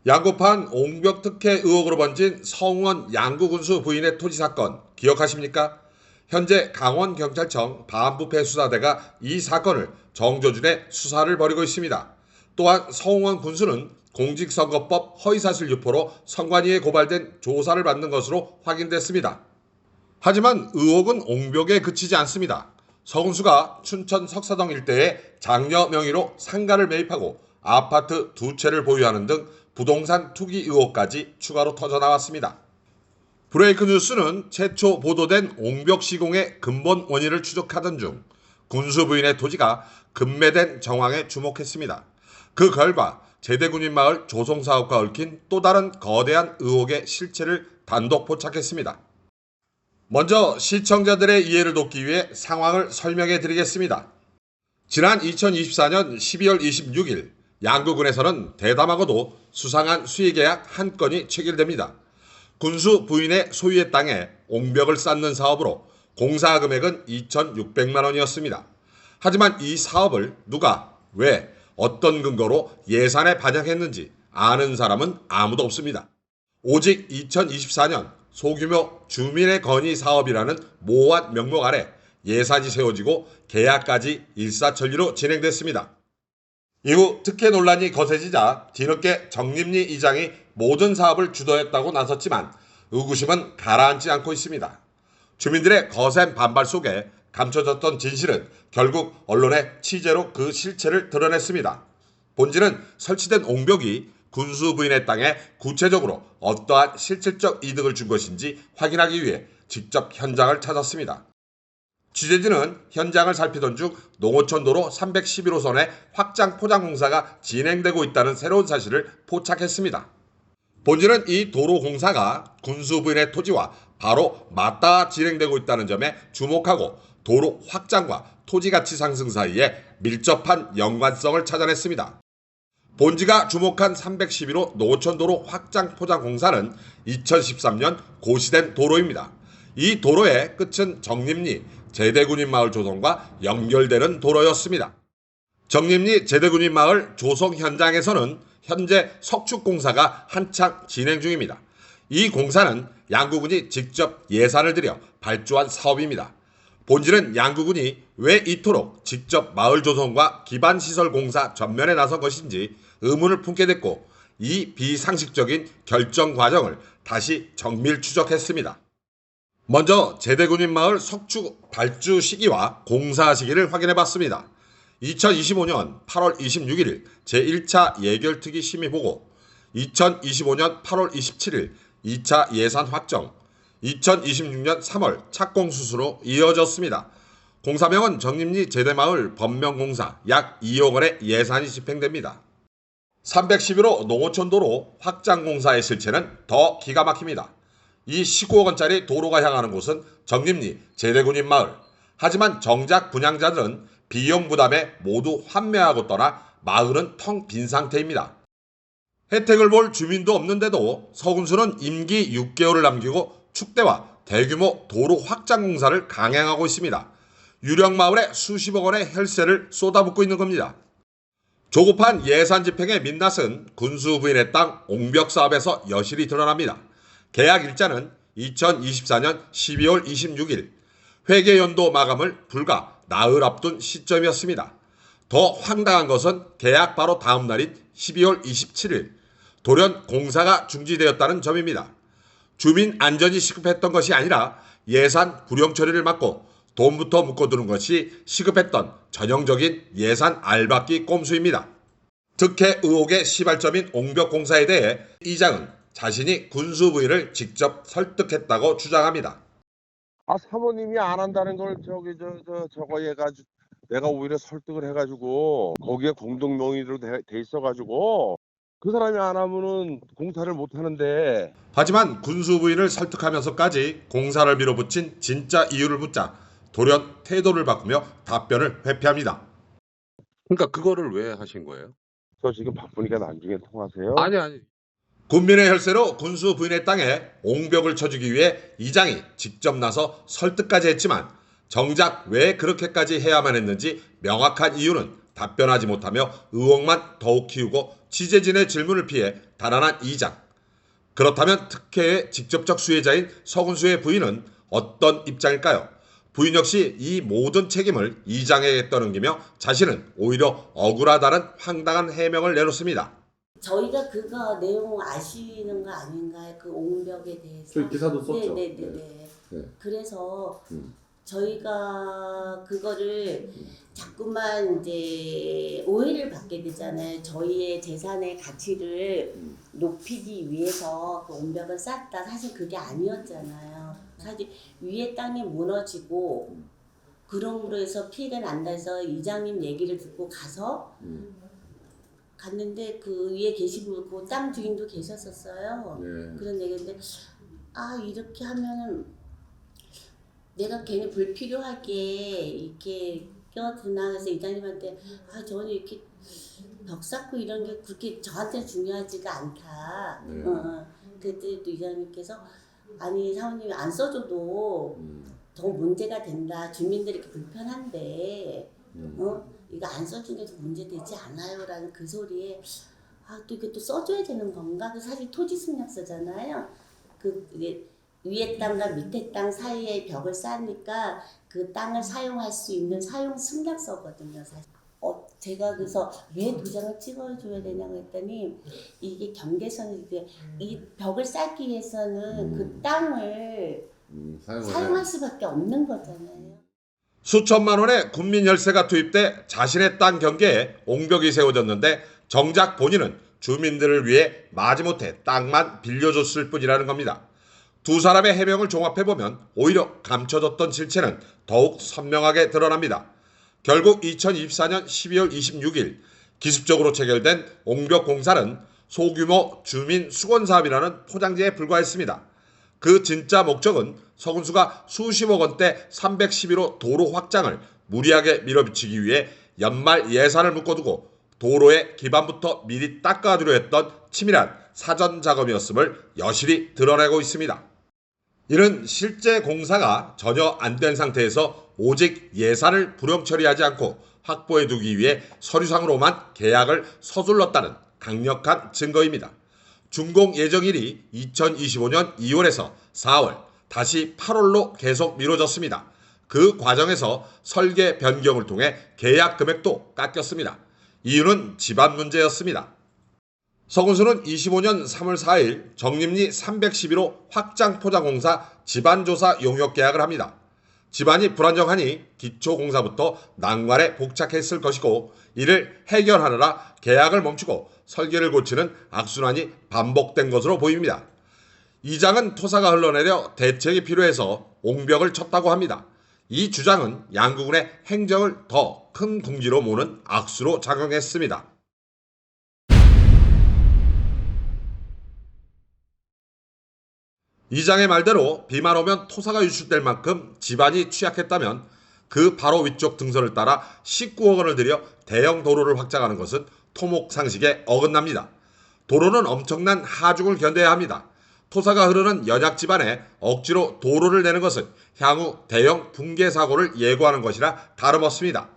양구판 옹벽 특혜 의혹으로 번진 성원 양구군수 부인의 토지 사건 기억하십니까? 현재 강원경찰청 반부패수사대가 이 사건을 정조준의 수사를 벌이고 있습니다. 또한 성원 군수는 공직선거법 허위사실 유포로 선관위에 고발된 조사를 받는 것으로 확인됐습니다. 하지만 의혹은 옹벽에 그치지 않습니다. 서 군수가 춘천 석사동 일대에 장녀 명의로 상가를 매입하고 아파트 2채를 보유하는 등 부동산 투기 의혹까지 추가로 터져나왔습니다. 브레이크 뉴스는 최초 보도된 옹벽 시공의 근본 원인을 추적하던 중 군수 부인의 토지가 급매된 정황에 주목했습니다. 그 결과 제대군인 마을 조성사업과 얽힌 또 다른 거대한 의혹의 실체를 단독 포착했습니다. 먼저 시청자들의 이해를 돕기 위해 상황을 설명해 드리겠습니다. 지난 2024년 12월 26일 양구군에서는 대담하고도 수상한 수의계약 한 건이 체결됩니다. 군수 부인의 소유의 땅에 옹벽을 쌓는 사업으로 공사 금액은 2,600만 원이었습니다. 하지만 이 사업을 누가, 왜, 어떤 근거로 예산에 반영했는지 아는 사람은 아무도 없습니다. 오직 2024년 소규모 주민의 건의 사업이라는 모호한 명목 아래 예산이 세워지고 계약까지 일사천리로 진행됐습니다. 이후 특혜 논란이 거세지자 뒤늦게 정림리 이장이 모든 사업을 주도했다고 나섰지만 의구심은 가라앉지 않고 있습니다. 주민들의 거센 반발 속에 감춰졌던 진실은 결국 언론의 취재로 그 실체를 드러냈습니다. 본질은 설치된 옹벽이 군수 부인의 땅에 구체적으로 어떠한 실질적 이득을 준 것인지 확인하기 위해 직접 현장을 찾았습니다. 취재진은 현장을 살피던 중 농어촌도로 311호선의 확장 포장 공사가 진행되고 있다는 새로운 사실을 포착했습니다. 본질은 이 도로 공사가 군수 부인의 토지와 바로 맞닿아 진행되고 있다는 점에 주목하고 도로 확장과 토지 가치 상승 사이에 밀접한 연관성을 찾아냈습니다. 본지가 주목한 311호 농어촌도로 확장 포장 공사는 2013년 고시된 도로입니다. 이 도로의 끝은 정림리 제대군인 마을 조성과 연결되는 도로였습니다. 정림리 제대군인 마을 조성 현장에서는 현재 석축 공사가 한창 진행 중입니다. 이 공사는 양구군이 직접 예산을 들여 발주한 사업입니다. 본질은 양구군이 왜 이토록 직접 마을 조성과 기반시설 공사 전면에 나선 것인지 의문을 품게 됐고 이 비상식적인 결정 과정을 다시 정밀 추적했습니다. 먼저 제대군인 마을 석축 발주 시기와 공사 시기를 확인해 봤습니다. 2025년 8월 26일 제1차 예결특위 심의 보고, 2025년 8월 27일 2차 예산 확정, 2026년 3월 착공 수수로 이어졌습니다. 공사명은 정림리 제대마을 범명공사 약 2억 원의 예산이 집행됩니다. 311호 농어촌도로 확장공사의 실체는 더 기가 막힙니다. 이 19억 원짜리 도로가 향하는 곳은 정림리 제대군인 마을. 하지만 정작 분양자들은 비용 부담에 모두 환매하고 떠나 마을은 텅 빈 상태입니다. 혜택을 볼 주민도 없는데도 서군수는 임기 6개월을 남기고 축대와 대규모 도로 확장 공사를 강행하고 있습니다. 유령 마을에 수십억 원의 혈세를 쏟아붓고 있는 겁니다. 조급한 예산 집행의 민낯은 군수 부인의 땅 옹벽 사업에서 여실히 드러납니다. 계약 일자는 2024년 12월 26일, 회계연도 마감을 불과 나흘 앞둔 시점이었습니다. 더 황당한 것은 계약 바로 다음 날인 12월 27일, 돌연 공사가 중지되었다는 점입니다. 주민 안전이 시급했던 것이 아니라 예산 불용 처리를 막고 돈부터 묶어두는 것이 시급했던 전형적인 예산 알박기 꼼수입니다. 특혜 의혹의 시발점인 옹벽 공사에 대해 이장은 자신이 군수 부인을 직접 설득했다고 주장합니다. 사모님이 안 한다는 걸 저거 해가지고 내가 오히려 설득을 해가지고 거기에 공동 명의로 돼 있어가지고 그 사람이 안 하면은 공사를 못 하는데. 하지만 군수 부인을 설득하면서까지 공사를 밀어붙인 진짜 이유를 묻자 돌연 태도를 바꾸며 답변을 회피합니다. 그러니까 그거를 왜 하신 거예요? 저 지금 바쁘니까 나중에 통화하세요. 아니. 군민의 혈세로 군수 부인의 땅에 옹벽을 쳐주기 위해 이장이 직접 나서 설득까지 했지만 정작 왜 그렇게까지 해야만 했는지 명확한 이유는 답변하지 못하며 의혹만 더욱 키우고 취재진의 질문을 피해 달아난 이장. 그렇다면 특혜의 직접적 수혜자인 서군수의 부인은 어떤 입장일까요? 부인 역시 이 모든 책임을 이장에게 떠넘기며 자신은 오히려 억울하다는 황당한 해명을 내놓습니다. 저희가 그거 내용 아시는 거 아닌가요? 그 옹벽에 대해서. 저희 기사도 썼죠. 네네네. 네. 그래서 저희가 그거를 자꾸만 이제 오해를 받게 되잖아요. 저희의 재산의 가치를 높이기 위해서 그 옹벽을 쌓았다. 사실 그게 아니었잖아요. 사실 위에 땅이 무너지고 그럼으로 해서 피해가 난다 해서 이장님 얘기를 듣고 가서 갔는데 그 위에 계시고 그 땅 주인도 계셨었어요. 네. 그런 얘기인데 아 이렇게 하면은 내가 괜히 불필요하게 이렇게 껴드나 해서 이장님한테 아 저는 이렇게 벽 쌓고 이런 게 그렇게 저한테 중요하지가 않다. 네. 그때 또 이장님께서 아니 사모님이 안 써줘도 더 문제가 된다. 주민들이 이렇게 불편한데 이거 안 써준 게 더 문제되지 않아요라는 그 소리에 아 또 이게 또 써줘야 되는 건가? 그 사실 토지 승낙서잖아요. 그 이게 위에 땅과 밑에 땅 사이에 벽을 쌓으니까 그 땅을 사용할 수 있는 사용 승낙서거든요, 사실. 제가 그래서 왜 도장을 찍어줘야 되냐고 했더니 이게 경계선이 이 벽을 쌓기 위해서는 그 땅을 사용할 수밖에 없는 거잖아요. 수천만 원의 국민 열세가 투입돼 자신의 땅 경계에 옹벽이 세워졌는데 정작 본인은 주민들을 위해 마지못해 땅만 빌려줬을 뿐이라는 겁니다. 두 사람의 해명을 종합해보면 오히려 감춰졌던 실체는 더욱 선명하게 드러납니다. 결국 2024년 12월 26일 기습적으로 체결된 옹벽 공사는 소규모 주민 수건 사업이라는 포장지에 불과했습니다. 그 진짜 목적은 서군수가 수십억 원대 311호 도로 확장을 무리하게 밀어붙이기 위해 연말 예산을 묶어두고 도로의 기반부터 미리 닦아두려 했던 치밀한 사전 작업이었음을 여실히 드러내고 있습니다. 이는 실제 공사가 전혀 안 된 상태에서 오직 예산을 불용 처리하지 않고 확보해두기 위해 서류상으로만 계약을 서둘렀다는 강력한 증거입니다. 준공 예정일이 2025년 2월에서 4월, 다시 8월로 계속 미뤄졌습니다. 그 과정에서 설계 변경을 통해 계약 금액도 깎였습니다. 이유는 집안 문제였습니다. 서군수는 25년 3월 4일 정림리 311호 확장 포장공사 집안조사 용역 계약을 합니다. 집안이 불안정하니 기초공사부터 난관에 복착했을 것이고 이를 해결하느라 계약을 멈추고 설계를 고치는 악순환이 반복된 것으로 보입니다. 이장은 토사가 흘러내려 대책이 필요해서 옹벽을 쳤다고 합니다. 이 주장은 양구군의 행정을 더 큰 궁지로 모는 악수로 작용했습니다. 이장의 말대로 비만 오면 토사가 유출될 만큼 집안이 취약했다면 그 바로 위쪽 등선을 따라 19억 원을 들여 대형 도로를 확장하는 것은 토목 상식에 어긋납니다. 도로는 엄청난 하중을 견뎌야 합니다. 토사가 흐르는 연약 집안에 억지로 도로를 내는 것은 향후 대형 붕괴 사고를 예고하는 것이라 다름없습니다.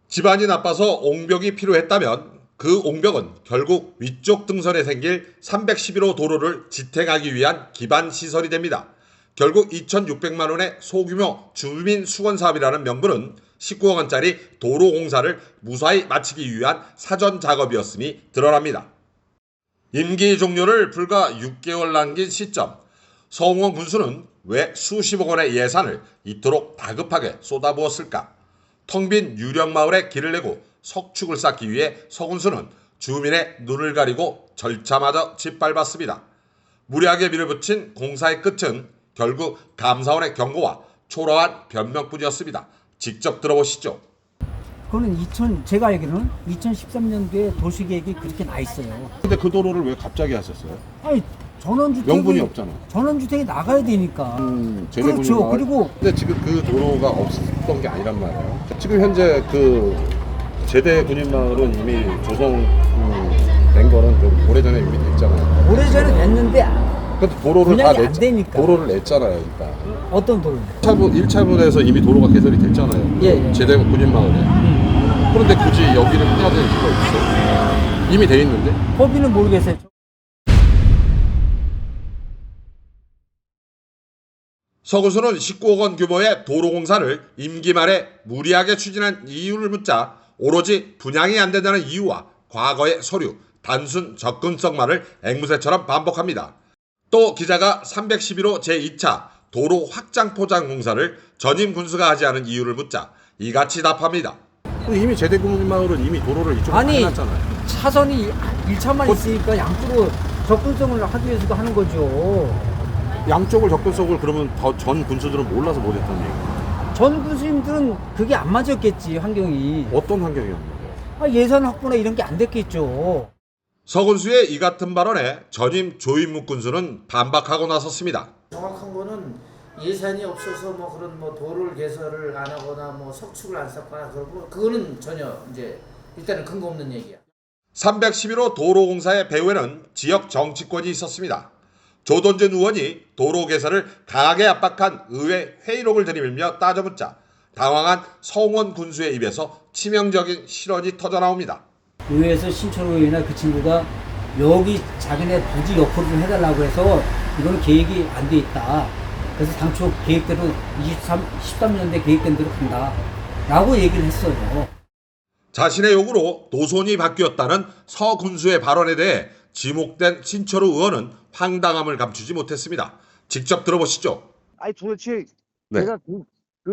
집안이 나빠서 옹벽이 필요했다면 그 옹벽은 결국 위쪽 등선에 생길 311호 도로를 지탱하기 위한 기반 시설이 됩니다. 결국 2,600만 원의 소규모 주민 수건 사업이라는 명분은 19억 원짜리 도로 공사를 무사히 마치기 위한 사전 작업이었음이 드러납니다. 임기 종료를 불과 6개월 남긴 시점, 서홍원 군수는 왜 수십억 원의 예산을 이토록 다급하게 쏟아부었을까? 텅 빈 유령마을에 길을 내고 석축을 쌓기 위해 서군수는 주민의 눈을 가리고 절차마저 짓밟았습니다. 무리하게 밀어붙인 공사의 끝은 결국 감사원의 경고와 초라한 변명뿐이었습니다. 직접 들어보시죠. 그거는 제가 알기로는 2013년도에 도시계획이 그렇게 나 있어요. 근데 그 도로를 왜 갑자기 하셨어요? 아니 전원주택이 명분이 없잖아. 전원주택이 나가야 되니까. 그렇죠. 그리고 근데 지금 그 도로가 없었던 게 아니란 말이에요. 지금 현재 그 제대 군인마을은 이미 조성된 거는 좀 오래전에 이미 됐잖아요. 오래전에 됐는데 근데 도로를 분양이 다 안 되니까. 도로를 냈잖아요, 일단. 어떤 도로? 1차분에서 이미 도로가 개설이 됐잖아요. 예, 예. 제대 군인마을에. 그런데 굳이 여기를 해야 될 이유가 있어요? 이미 돼 있는데? 법인은 모르겠어요. 서구수는 19억 원 규모의 도로공사를 임기 말에 무리하게 추진한 이유를 묻자 오로지 분양이 안 된다는 이유와 과거의 서류, 단순 접근성만을 앵무새처럼 반복합니다. 또 기자가 311호 제2차 도로 확장 포장 공사를 전임 군수가 하지 않은 이유를 묻자 이같이 답합니다. 이미 제대 군인마을은 이미 도로를 이쪽으로 아니, 해놨잖아요. 차선이 1차만 있으니까 양쪽으로 접근성을 하기 위해서도 하는 거죠. 양쪽을 접근성을 그러면 더 전 군수들은 몰라서 못했다는 얘기예요. 전 군수님들은 그게 안 맞았겠지, 환경이. 어떤 환경이었는데? 예산 확보나 이런 게 안 됐겠죠. 서군수의 이 같은 발언에 전임 조인묵 군수는 반박하고 나섰습니다. 정확한 거는 예산이 없어서 뭐 그런 뭐 도로를 개설을 안 하거나 뭐 석축을 안 쌓거나 그러고 그거는 전혀 이제 일단은 근거 없는 얘기야. 311호 도로공사의 배후에는 지역 정치권이 있었습니다. 조던전 의원이 도로 개설을 강하게 압박한 의회 회의록을 들이밀며 따져묻자 당황한 성원 군수의 입에서 치명적인 실언이 터져나옵니다. 의회에서 신철호 의원이나 그 친구가 여기 자기네 부지 옆으로 좀 해달라고 해서 이거는 계획이 안 돼 있다. 그래서 당초 계획대로 13년대 계획된 대로 간다. 라고 얘기를 했어요. 자신의 요구로 노선이 바뀌었다는 서 군수의 발언에 대해 지목된 신철호 의원은 황당함을 감추지 못했습니다. 직접 들어보시죠. 아니 도대체 네. 내가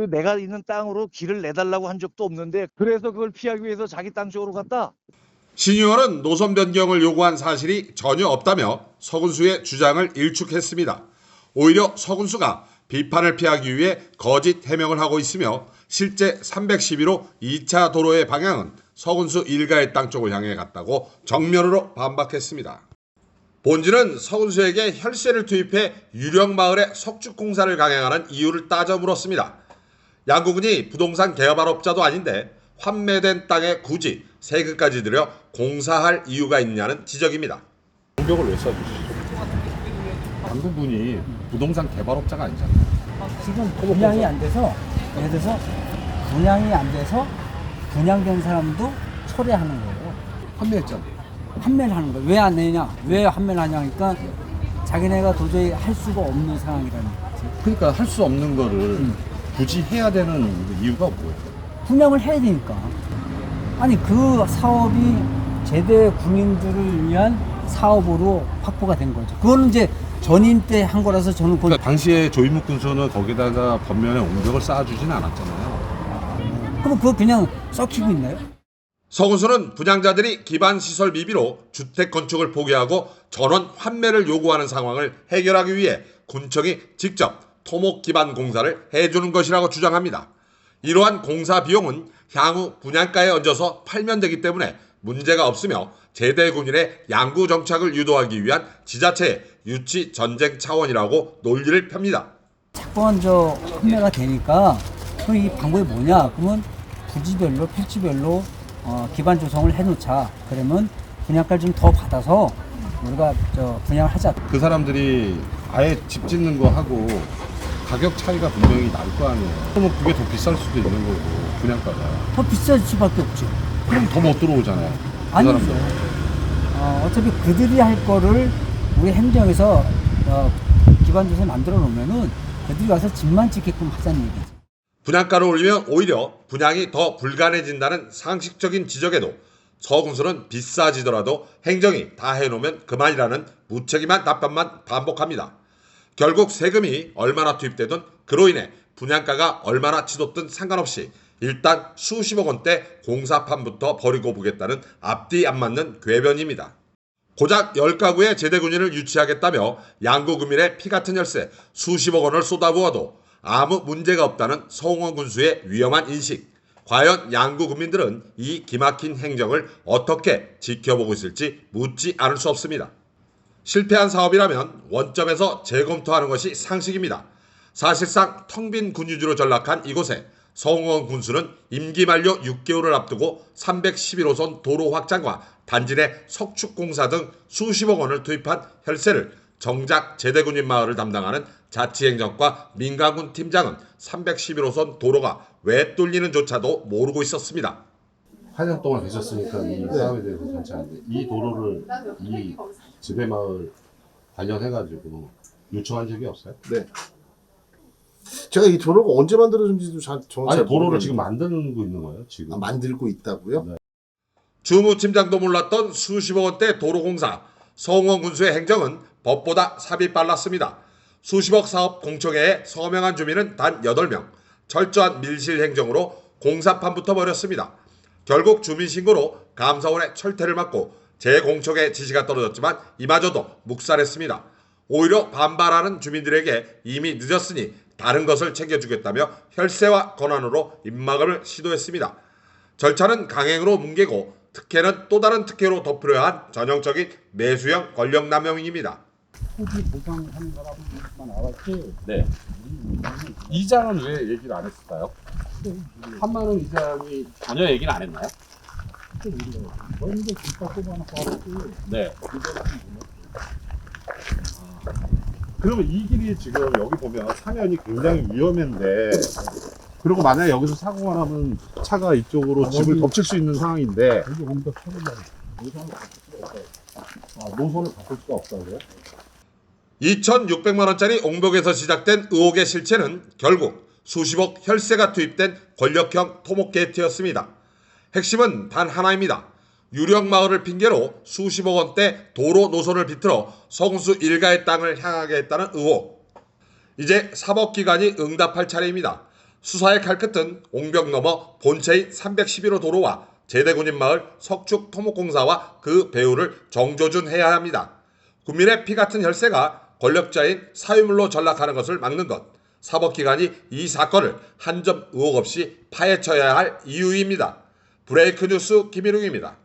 내가 있는 땅으로 길을 내달라고 한 적도 없는데 그래서 그걸 피하기 위해서 자기 땅 쪽으로 갔다? 신 의원은 노선 변경을 요구한 사실이 전혀 없다며 서군수의 주장을 일축했습니다. 오히려 서군수가 비판을 피하기 위해 거짓 해명을 하고 있으며 실제 311호 2차 도로의 방향은 서군수 일가의 땅 쪽을 향해 갔다고 정면으로 반박했습니다. 본질은 서군수에게 혈세를 투입해 유령마을의 석축공사를 강행하는 이유를 따져 물었습니다. 양구군이 부동산 개발업자도 아닌데 환매된 땅에 굳이 세금까지 들여 공사할 이유가 있냐는 지적입니다. 공격을 왜 쏴주시죠? 당구분이 부동산 개발업자가 아니잖아요. 지금 분양이 안 돼서, 예를 들어서 분양이 안 돼서 분양된 사람도 철회하는 거예요. 판매했잖아요. 판매를 하는 거예요. 왜 안 내냐? 왜 판매를 하냐니까 자기네가 도저히 할 수가 없는 상황이라는 거지. 그러니까 할 수 없는 거를 굳이 해야 되는 이유가 뭐예요? 분양을 해야 되니까. 아니 그 사업이 제대 군인들을 위한 사업으로 확보가 된 거죠. 그거는 이제 전임 때 한 거라서 저는 그건 그러니까 당시에 조인묵 군수는 거기다가 법면에 옹벽을 쌓아주지는 않았잖아요. 그럼 그거 그냥 썩히고 있나요? 서군수는 분양자들이 기반시설 미비로 주택 건축을 포기하고 전원 환매를 요구하는 상황을 해결하기 위해 군청이 직접 토목 기반 공사를 해주는 것이라고 주장합니다. 이러한 공사 비용은 향후 분양가에 얹어서 팔면 되기 때문에 문제가 없으며 제대 군인의 양구 정착을 유도하기 위한 지자체의 유치 전쟁 차원이라고 논리를 펴니다. 자꾸만 판매가 되니까 그럼 이 방법이 뭐냐? 그러면 부지별로 필지별로 기반 조성을 해놓자. 그러면 분양가를 좀 더 받아서 우리가 분양을 하자. 그 사람들이 아예 집 짓는 거 하고 가격 차이가 분명히 날 거 아니에요. 그러면 그게 더 비쌀 수도 있는 거고 분양가가. 더 비쌀 수밖에 없죠. 그럼 더 못 들어오잖아요. 그 아니죠. 사람들. 어차피 그들이 할 거를 우리 행정에서 기반 조성 만들어 놓으면은 그들이 와서 집만 짓게끔 하자는 얘기죠. 분양가를 올리면 오히려 분양이 더 불가능해진다는 상식적인 지적에도 서군수는 비싸지더라도 행정이 다 해놓으면 그만이라는 무책임한 답변만 반복합니다. 결국 세금이 얼마나 투입되든 그로 인해 분양가가 얼마나 치솟든 상관없이 일단 수십억 원대 공사판부터 버리고 보겠다는 앞뒤 안 맞는 궤변입니다. 고작 10가구의 제대군인을 유치하겠다며 양구구민의 피같은 혈세 수십억 원을 쏟아부어도 아무 문제가 없다는 성원 군수의 위험한 인식. 과연 양구구민들은 이 기막힌 행정을 어떻게 지켜보고 있을지 묻지 않을 수 없습니다. 실패한 사업이라면 원점에서 재검토하는 것이 상식입니다. 사실상 텅 빈 군유지로 전락한 이곳에 성원 군수는 임기 만료 6개월을 앞두고 311호선 도로 확장과 단지 내 석축공사 등 수십억 원을 투입한 혈세를 정작 제대군인 마을을 담당하는 자치행정과 민가군 팀장은 311호선 도로가 왜 뚫리는 조차도 모르고 있었습니다. 8년 동안 계셨으니까 이 사업에 대해서 잘 아는데 이 도로를 이 지배마을 관련해가지고 요청한 적이 없어요? 네. 제가 이 도로가 언제 만들어진지도 정확히 아니 잘 도로를 모르겠는데. 지금 만들고 있는 거예요 지금? 만들고 있다고요? 네. 주무팀장도 몰랐던 수십억 원대 도로공사. 성원 군수의 행정은 법보다 삽이 빨랐습니다. 수십억 사업 공청회에 서명한 주민은 단 8명. 철저한 밀실 행정으로 공사판부터 벌였습니다. 결국 주민신고로 감사원의 철퇴를 맞고 재공청회 지시가 떨어졌지만 이마저도 묵살했습니다. 오히려 반발하는 주민들에게 이미 늦었으니 다른 것을 챙겨주겠다며 혈세와 권한으로 입막음을 시도했습니다. 절차는 강행으로 뭉개고 특혜는 또 다른 특혜로 덮으려 한 전형적인 매수형 권력남용입니다. 네. 이장은 왜 얘기를 안 했을까요? 한만원 이장이 전혀 얘기를 안 했나요? 네. 그러면 이 길이 지금 여기 보면 상현이 굉장히 위험한데 그리고 만약에 여기서 사고가 나면 차가 이쪽으로 집을 덮칠 수 있는 상황인데 노선을 바꿀 수가 없다고요? 2,600만 원짜리 옹벽에서 시작된 의혹의 실체는 결국 수십억 혈세가 투입된 권력형 토목게이트였습니다. 핵심은 단 하나입니다. 유령마을을 핑계로 수십억 원대 도로 노선을 비틀어 성수 일가의 땅을 향하게 했다는 의혹. 이제 사법기관이 응답할 차례입니다. 수사의 칼끝은 옹벽 넘어 본체인 311호 도로와 제대군인 마을 석축 토목공사와 그 배후를 정조준 해야 합니다. 국민의 피 같은 혈세가 권력자인 사유물로 전락하는 것을 막는 것. 사법기관이 이 사건을 한 점 의혹 없이 파헤쳐야 할 이유입니다. 브레이크 뉴스 김일웅입니다.